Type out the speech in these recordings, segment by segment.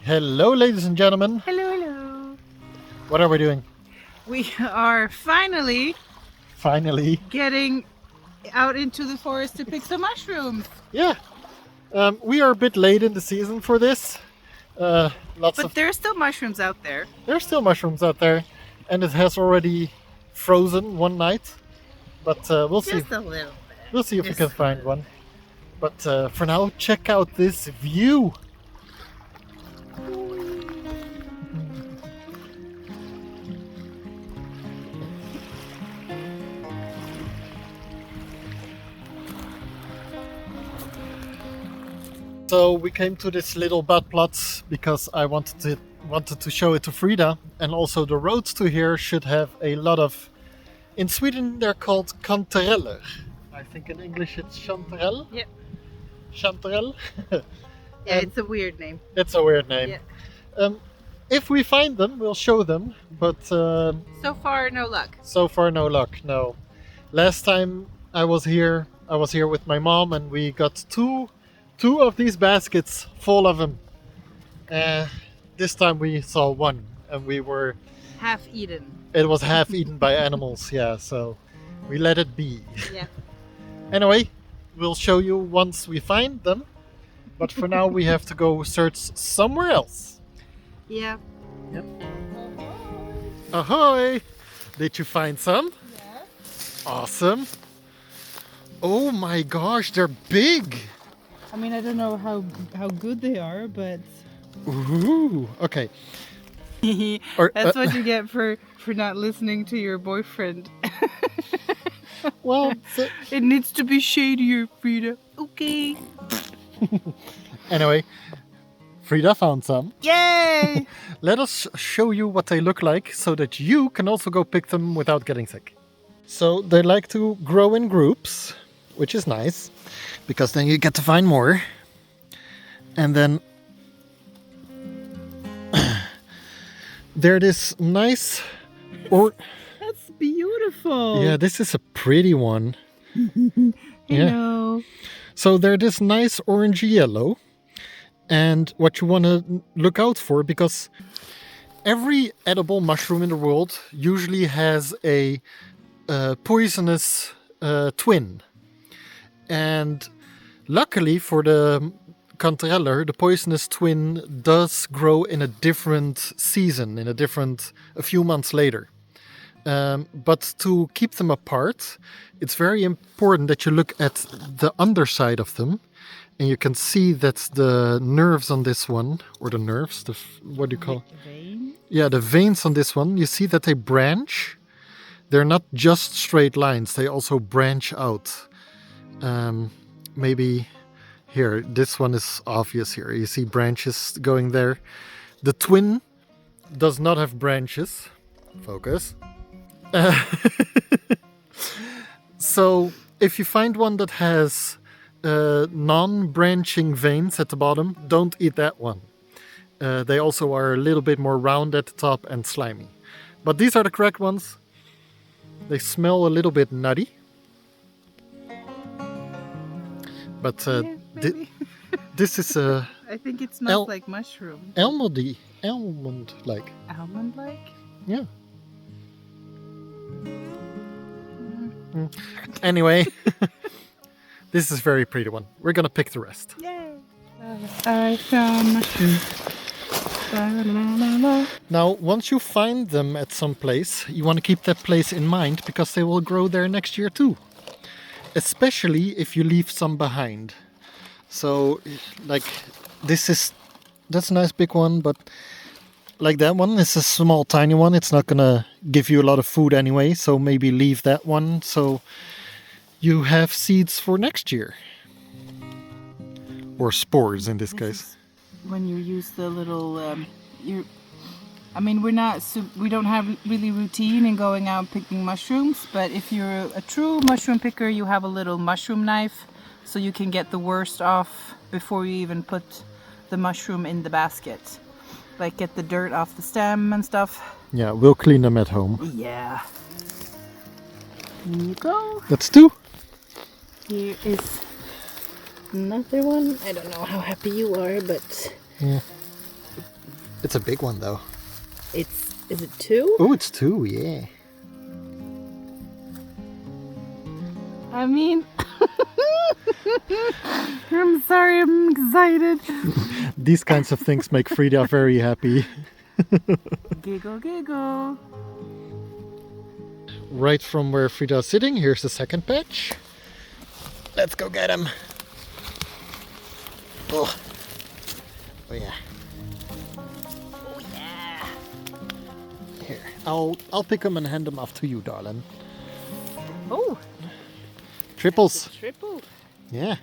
Hello, ladies and gentlemen. Hello, hello. What are we doing? We are finally Getting out into the forest to pick some mushrooms. Yeah. We are a bit late in the season for this. But there's still mushrooms out there. There's still mushrooms out there, and it has already frozen one night. But we'll see. Just a little bit. We'll see if we can find one. But for now, check out this view. So we came to this little bud plot because I wanted to show it to Frida, and also the roads to here should have a lot of. In Sweden, they're called chantereller. I think in English it's chanterelle. Yeah. Chanterelle. Yeah, it's a weird name. It's a weird name. Yeah. If we find them, we'll show them. But so far, no luck. So far, no luck. No. Last time I was here with my mom, and we got two of these baskets full of them. This time we saw one, and we were half eaten. It was half eaten by animals, yeah. So we let it be. Yeah. Anyway, we'll show you once we find them. But for now, we have to go search somewhere else. Yeah. Yep. Ahoy! Did you find some? Yes. Awesome. Oh my gosh, they're big. I mean, I don't know how good they are, but. Ooh, okay. That's what you get for not listening to your boyfriend. Well, it needs to be shadier, Frida. Okay. Anyway, Frida found some. Yay! Let us show you what they look like so that you can also go pick them without getting sick. So they like to grow in groups, which is nice because then you get to find more. And then they're this nice That's beautiful. Yeah, this is a pretty one. Hello. Yeah. So they're this nice orangey yellow. And what you want to look out for, because every edible mushroom in the world usually has a poisonous twin. And luckily for the cantareller, the poisonous twin does grow in a different season, a few months later. But to keep them apart, it's very important that you look at the underside of them. And you can see that the nerves on this one, or the nerves, what do you call it? Vein? Yeah, the veins on this one, you see that they branch. They're not just straight lines, they also branch out. Maybe here, this one is obvious here. You see branches going there. The twin does not have branches. Focus. So if you find one that has non-branching veins at the bottom, don't eat that one. They also are a little bit more round at the top and slimy. But these are the correct ones. They smell a little bit nutty. But this is a... I think it smells like mushroom. Almond-like. Almond-like? Yeah. Anyway, this is a very pretty one. We're gonna pick the rest. Yay! I found mushrooms. Now, once you find them at some place, you want to keep that place in mind because they will grow there next year too. Especially if you leave some behind. So, like, that's a nice big one, but like that one is a small, tiny one. It's not gonna give you a lot of food anyway, so maybe leave that one so you have seeds for next year. Or spores in this case. When you use the little, we don't have really routine in going out and picking mushrooms, but if you're a true mushroom picker, you have a little mushroom knife so you can get the worst off before you even put the mushroom in the basket. Like get the dirt off the stem and stuff. Yeah, we'll clean them at home. Yeah. Here you go. That's two. Here is another one. I don't know how happy you are, but yeah. It's a big one though. Is it 2? Oh, it's 2, yeah. I mean, I'm sorry, I'm excited. These kinds of things make Frida very happy. Giggle, giggle. Right from where Frida's sitting, here's the second patch. Let's go get him. Oh, oh yeah. Oh yeah. Here, I'll pick him and hand him off to you, darling. Oh, Triples. triple. Yeah.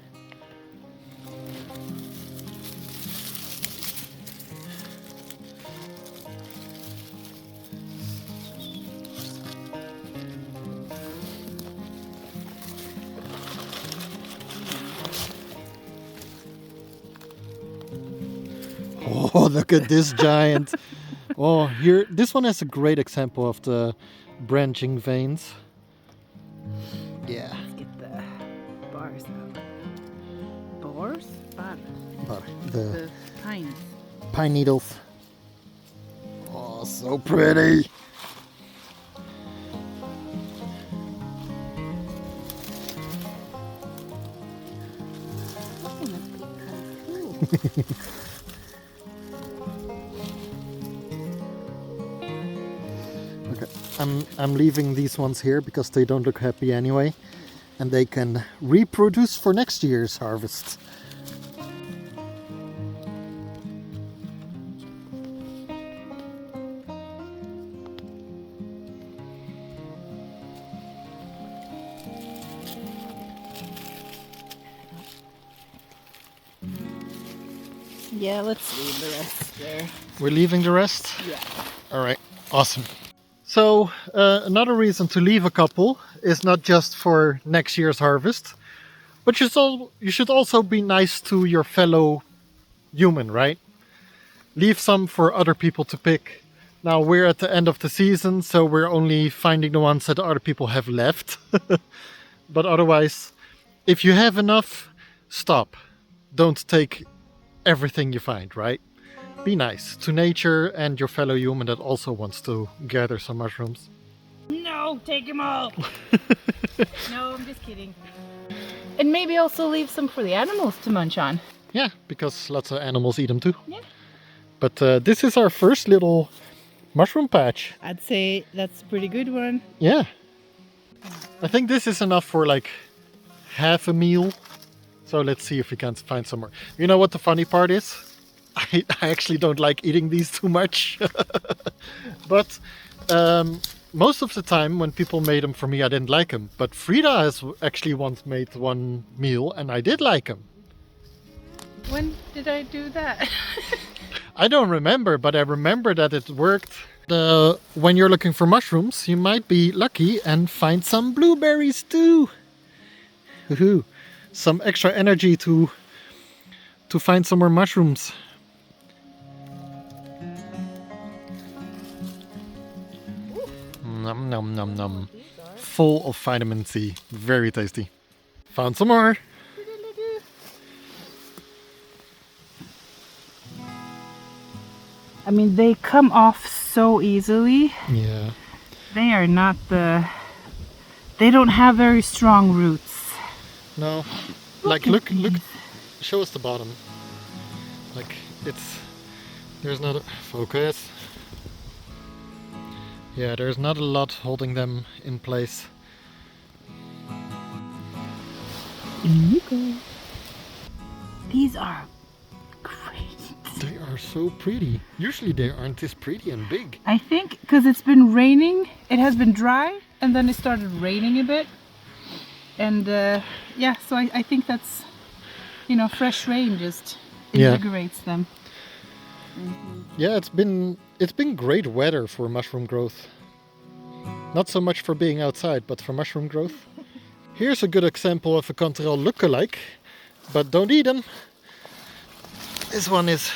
Oh, look at this giant. Oh, here, this one is a great example of the branching veins. Yeah. Let's get the bars out. Bars? Bar. But The pines. pine needles. Oh, so pretty. Oh, that's pretty cool. Okay, I'm leaving these ones here because they don't look happy anyway, and they can reproduce for next year's harvest. Yeah, let's leave the rest there. We're leaving the rest? Yeah. All right, awesome. So another reason to leave a couple is not just for next year's harvest, but you should also be nice to your fellow human, right? Leave some for other people to pick. Now we're at the end of the season, so we're only finding the ones that other people have left. But otherwise, if you have enough, stop. Don't take everything you find, right? Be nice to nature and your fellow human that also wants to gather some mushrooms. No, take them all. No, I'm just kidding. And maybe also leave some for the animals to munch on. Yeah, because lots of animals eat them too. Yeah. But this is our first little mushroom patch. I'd say that's a pretty good one. Yeah. I think this is enough for like half a meal. So let's see if we can find some more. You know what the funny part is? I actually don't like eating these too much. But most of the time when people made them for me, I didn't like them. But Frida has actually once made one meal and I did like them. When did I do that? I don't remember, but I remember that it worked. When you're looking for mushrooms, you might be lucky and find some blueberries too. Woohoo. Some extra energy to find some more mushrooms. Nom nom nom nom. Full of vitamin C. Very tasty. Found some more. I mean, they come off so easily. Yeah. They are not they don't have very strong roots. No. Like look, show us the bottom. Like there's not a focus. Yeah, there's not a lot holding them in place. In you go. These are great. They are so pretty. Usually they aren't this pretty and big. I think because it's been raining, it has been dry, and then it started raining a bit. And yeah, so I think that's, fresh rain just invigorates them. Yeah, it's been great weather for mushroom growth. Not so much for being outside, but for mushroom growth. Here's a good example of a chanterelle look-alike, but don't eat them. This one is,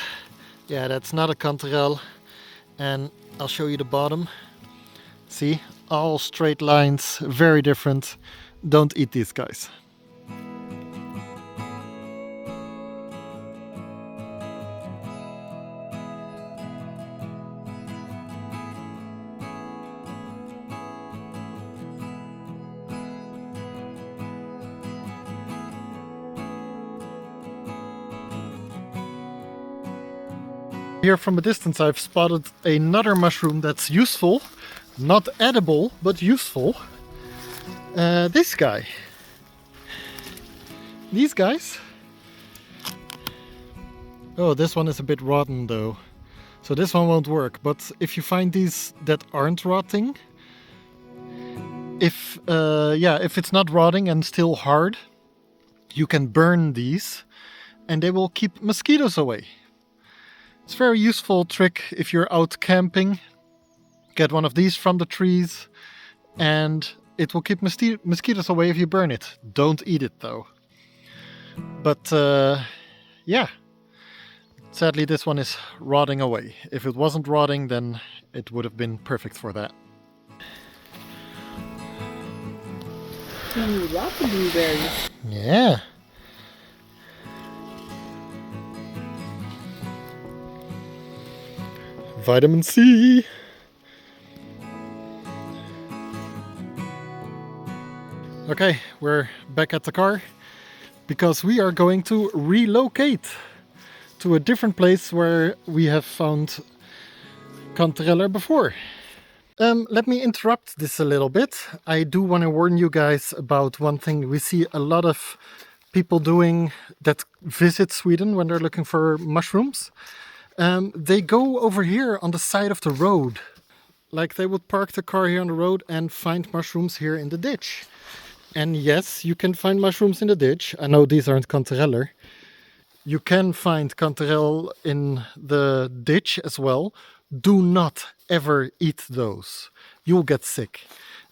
yeah, that's not a chanterelle. And I'll show you the bottom. See, all straight lines, very different. Don't eat these guys. Here from a distance I've spotted another mushroom that's useful. Not edible, but useful. This guy. These guys. Oh, this one is a bit rotten though. So this one won't work. But if you find these that aren't rotting, if it's not rotting and still hard, you can burn these and they will keep mosquitoes away. It's a very useful trick if you're out camping. Get one of these from the trees and it will keep mosquitoes away if you burn it. Don't eat it though. But yeah, sadly this one is rotting away. If it wasn't rotting, then it would have been perfect for that. Ooh, lots of blueberries. Yeah. Vitamin C. Okay, we're back at the car because we are going to relocate to a different place where we have found chanterelle before. Let me interrupt this a little bit. I do want to warn you guys about one thing we see a lot of people doing that visit Sweden when they're looking for mushrooms. They go over here on the side of the road. Like they would park the car here on the road and find mushrooms here in the ditch. And yes, you can find mushrooms in the ditch. I know these aren't chanterelle. You can find chanterelle in the ditch as well. Do not ever eat those. You'll get sick.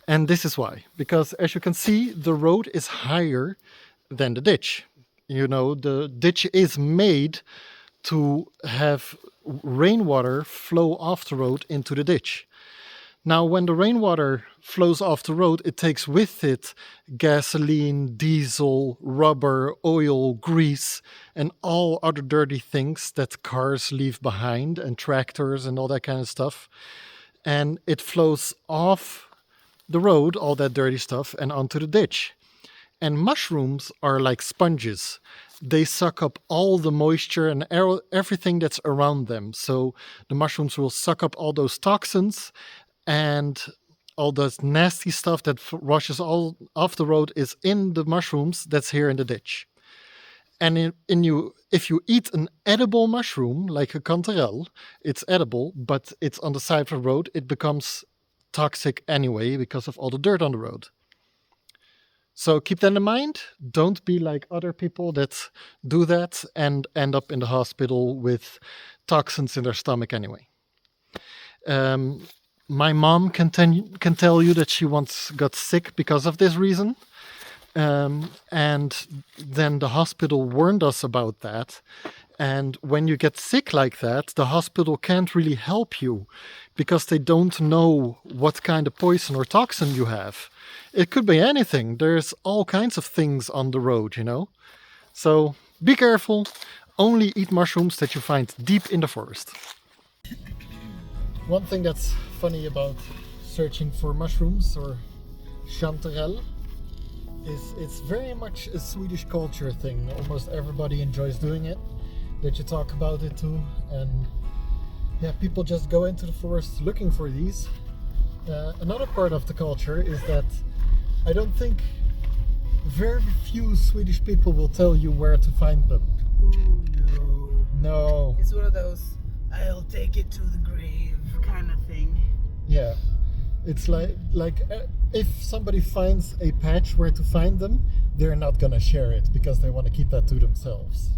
And this is why. Because as you can see, the road is higher than the ditch. You know, the ditch is made to have rainwater flow off the road into the ditch. Now, when the rainwater flows off the road, it takes with it gasoline, diesel, rubber, oil, grease, and all other dirty things that cars leave behind, and tractors and all that kind of stuff. And it flows off the road, all that dirty stuff, and onto the ditch. And mushrooms are like sponges. They suck up all the moisture and everything that's around them. So the mushrooms will suck up all those toxins, and all this nasty stuff that rushes all off the road is in the mushrooms that's here in the ditch. And if you eat an edible mushroom, like a chanterelle, it's edible, but it's on the side of the road, it becomes toxic anyway because of all the dirt on the road. So keep that in mind. Don't be like other people that do that and end up in the hospital with toxins in their stomach anyway. My mom can tell you that she once got sick because of this reason. And then the hospital warned us about that. And when you get sick like that, the hospital can't really help you because they don't know what kind of poison or toxin you have. It could be anything. There's all kinds of things on the road, you know. So be careful. Only eat mushrooms that you find deep in the forest. One thing that's funny about searching for mushrooms or chanterelle is it's very much a Swedish culture thing. Almost everybody enjoys doing it, that you talk about it too, and yeah, people just go into the forest looking for these. Another part of the culture is that I don't think very few Swedish people will tell you where to find them. Ooh, No. It's one of those, I'll take it to the grave kind of thing. Yeah, it's like if somebody finds a patch where to find them, they're not gonna share it because they want to keep that to themselves.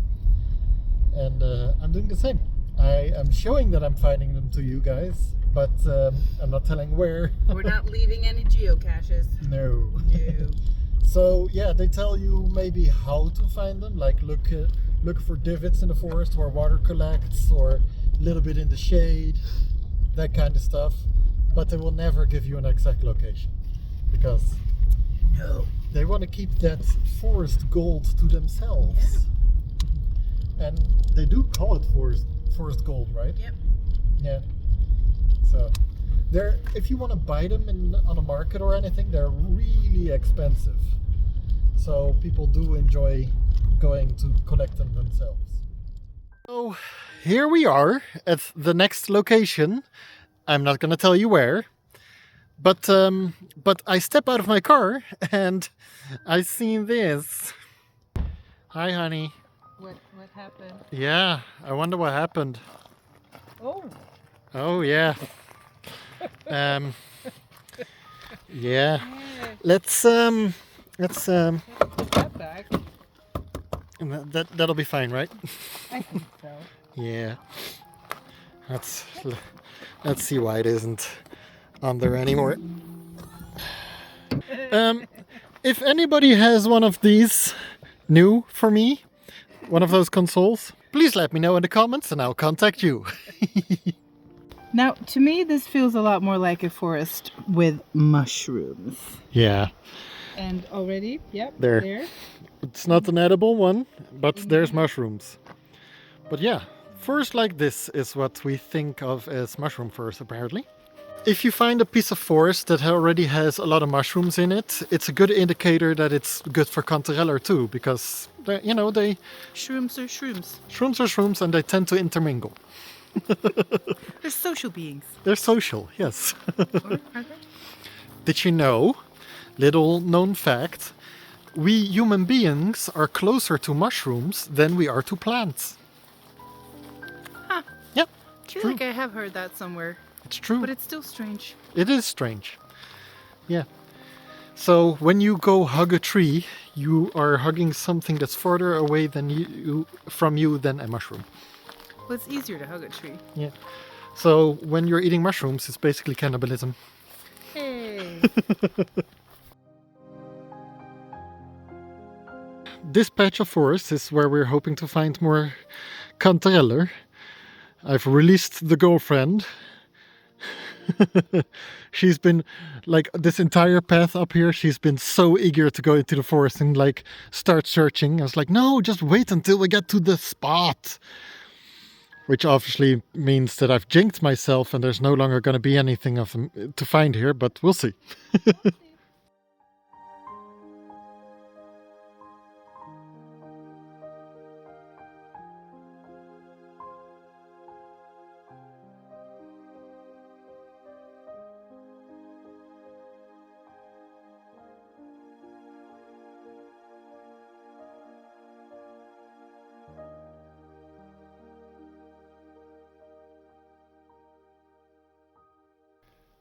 And I'm doing the same. I am showing that I'm finding them to you guys, but I'm not telling where. We're not leaving any geocaches. No. No. So yeah, they tell you maybe how to find them, like look for divots in the forest where water collects, or a little bit in the shade, that kind of stuff. But they will never give you an exact location because No. they want to keep that forest gold to themselves. Yeah. And they do call it forest gold, right? Yep. Yeah. So if you want to buy them on a market or anything, they're really expensive. So people do enjoy going to collect them themselves. So here we are at the next location. I'm not gonna tell you where, but I step out of my car and I seen this. Hi, honey. What happened? Yeah, I wonder what happened. Oh. Oh yeah. Um. Yeah. Yeah. Let's Put that back. that'll be fine, right? I think so. Yeah. Let's see why it isn't on there anymore. If anybody has one of these new for me, one of those consoles, please let me know in the comments and I'll contact you. Now, to me, this feels a lot more like a forest with mushrooms. Yeah. And already, yep, There. there. It's not an edible one, but there's mushrooms. But yeah, forest like this is what we think of as mushroom forest, apparently. If you find a piece of forest that already has a lot of mushrooms in it, it's a good indicator that it's good for chanterelle too, because they Shrooms are shrooms. shrooms are shrooms and they tend to intermingle. They're social beings. They're social, yes. Or are they? Did you know, little known fact, we human beings are closer to mushrooms than we are to plants. Huh. Yep, I it's feel true. like I have heard that somewhere, It's true. but it's still strange. It is strange. Yeah. So when you go hug a tree, you are hugging something that's farther away from you than a mushroom. Well, it's easier to hug a tree. Yeah. So when you're eating mushrooms, it's basically cannibalism. Hey. This patch of forest is where we're hoping to find more chanterelle. I've released the girlfriend. She's been like this entire path up here. She's been so eager to go into the forest and like start searching. I was like, no, just wait until we get to the spot. Which obviously means that I've jinxed myself and there's no longer going to be anything of them to find here, but we'll see.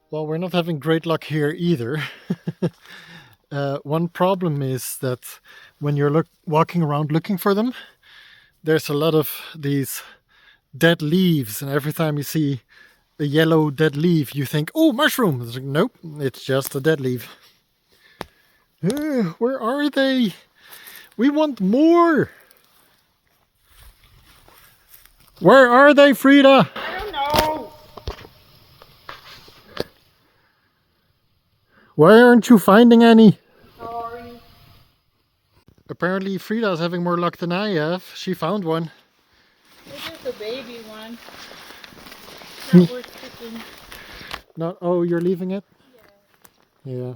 Well, we're not having great luck here either. One problem is that when you're walking around looking for them, there's a lot of these dead leaves, and every time you see a yellow dead leaf, you think, oh, mushroom! It's like, nope, it's just a dead leaf. Where are they? We want more! Where are they, Frida? I don't know. Why aren't you finding any? Sorry. Apparently Frida's having more luck than I have. She found one. It's just a baby one. Not worth picking. Not, oh, you're leaving it? Yeah.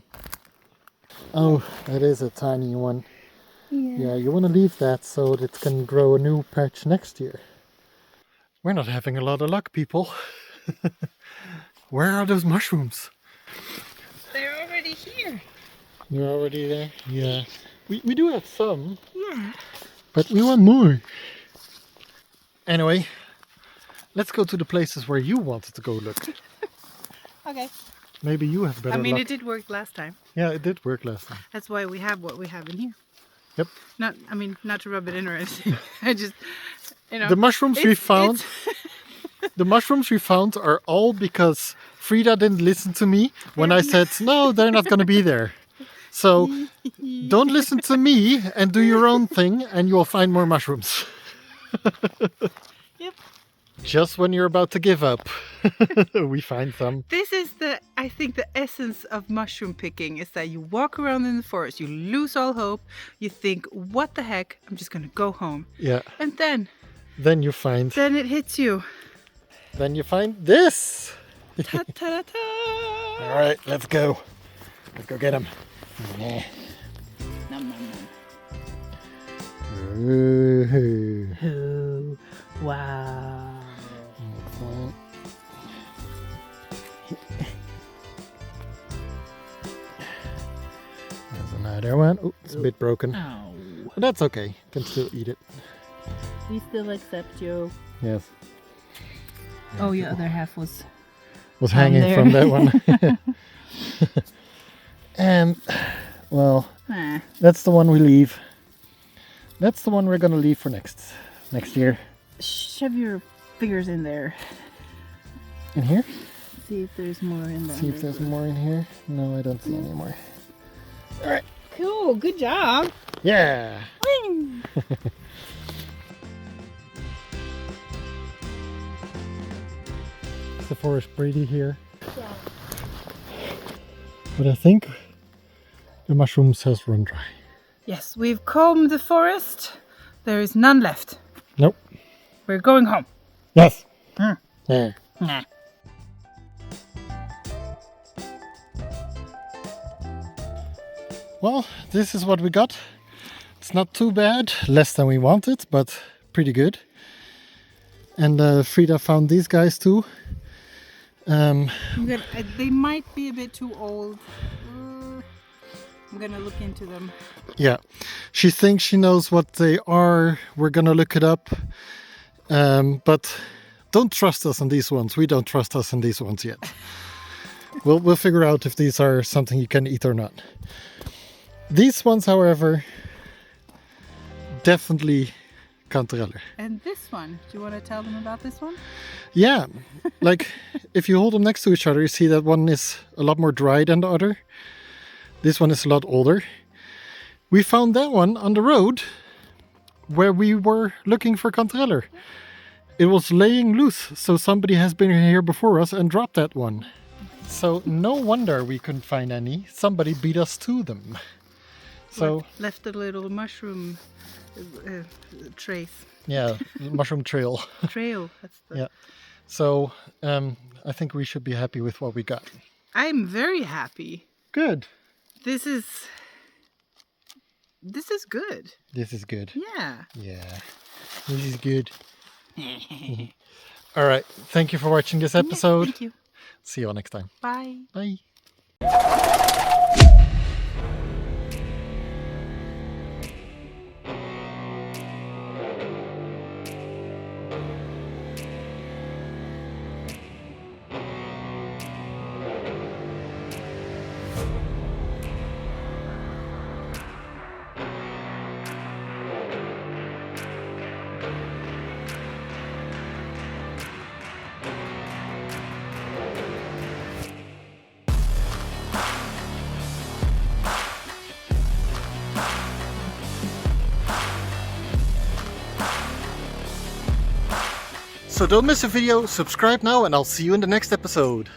Oh, that is a tiny one. Yeah, you want to leave that so that it can grow a new patch next year. We're not having a lot of luck, people. Where are those mushrooms? They're already here. You're already there? Yeah. We do have some. Yeah. But we want more. Anyway, let's go to the places where you wanted to go look. Okay. Maybe you have better luck. It did work last time. Yeah, it did work last time. That's why we have what we have in here. Yep. Not to rub it in or anything. I just, The mushrooms we found, the mushrooms we found are all because Frida didn't listen to me when I said, no, they're not going to be there. So don't listen to me and do your own thing and you will find more mushrooms. Yep. Just when you're about to give up, we find some. This is I think the essence of mushroom picking is that you walk around in the forest, you lose all hope, you think, what the heck, I'm just gonna go home. Yeah. And then you find. Then it hits you. Then you find this. Ta ta ta. All right, let's go. Let's go get him. Yeah. Nom, nom, nom. Ooh. Oh, wow. there one. Oh, it's a bit broken. Ow. But that's okay. Can still eat it. We still accept you. Yes. Oh, your other half was Hanging there. from that one. And, well, Ah. that's the one we leave. That's the one we're gonna leave for next year. Shove your fingers in there. In here? See if there's more in there. See if there's more in here. No, I don't see any more. All right. Cool. Good job. Yeah. It's the forest Brady here. Yeah. But I think the mushrooms has run dry. Yes, we've combed the forest. There is none left. Nope. We're going home. Yes. Hmm. Yeah. Nah. Well, this is what we got. It's not too bad, less than we wanted, but pretty good. And Frida found these guys too. They might be a bit too old. I'm gonna look into them. Yeah, she thinks she knows what they are. We're gonna look it up. But don't trust us on these ones. We don't trust us on these ones yet. We'll figure out if these are something you can eat or not. These ones, however, definitely chanterelle. And this one, do you want to tell them about this one? Yeah, like if you hold them next to each other, you see that one is a lot more dry than the other. This one is a lot older. We found that one on the road where we were looking for chanterelle. It was laying loose, so somebody has been here before us and dropped that one. So no wonder we couldn't find any. Somebody beat us to them. So left a little mushroom trace. yeah, mushroom trail. Trail. That's the... Yeah. So I think we should be happy with what we got. I'm very happy. Good. This is good. This is good. Yeah. Yeah. This is good. All right. Thank you for watching this episode. Thank you. See you all next time. Bye. Bye. So don't miss a video, subscribe now, and I'll see you in the next episode.